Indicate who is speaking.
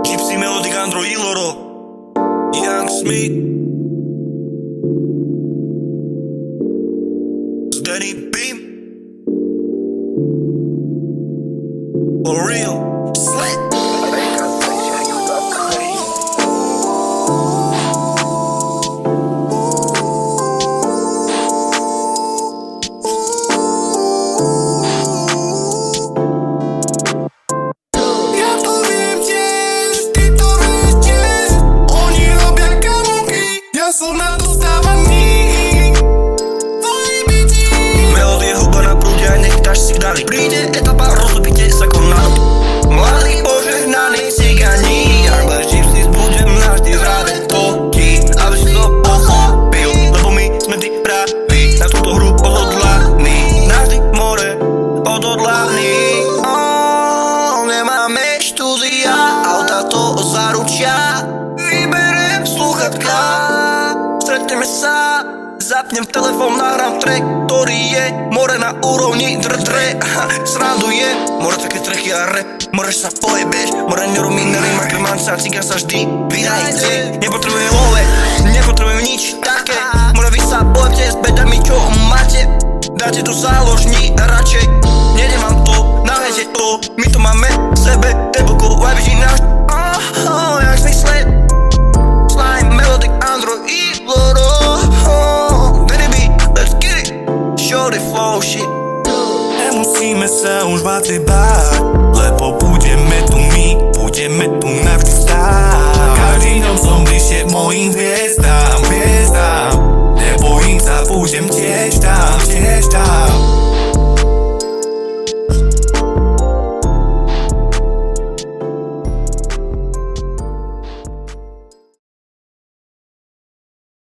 Speaker 1: Gypsy Melodic, Andro Iloro, Young Smith, Danny Beam, for real, Slit.
Speaker 2: Sú na to stávaní tvoji bytí.
Speaker 1: Melodie hudba na prúde a nech dáš signály. Príde etapa, rozlúbite sa konám. Mladí požehnaní cigáni, Young Gypsy, budem navždy v rade to ti, aby si to pochopil, lebo my sme tí praví, na túto hru odhodlaní, navždy more odhodlaní. Nemáme štúdia, auta to zaručia, vyberiem slúchatka, stretneme sa, zapnem telefón, nahrám track, ktorý je more na úrovni dre, sranduje, more také trechy a rap, more sa pojebeš, more nerobí nerima, krmán sa, cigán sa vždy vyrajde, nepotrebujem love, nepotrebujem nič také, more vy sa pojebte s bedami, čo máte, dáte tu záložní, radšej, nedem vám to, nahajte to, my to máme v sebe, teboko, vibe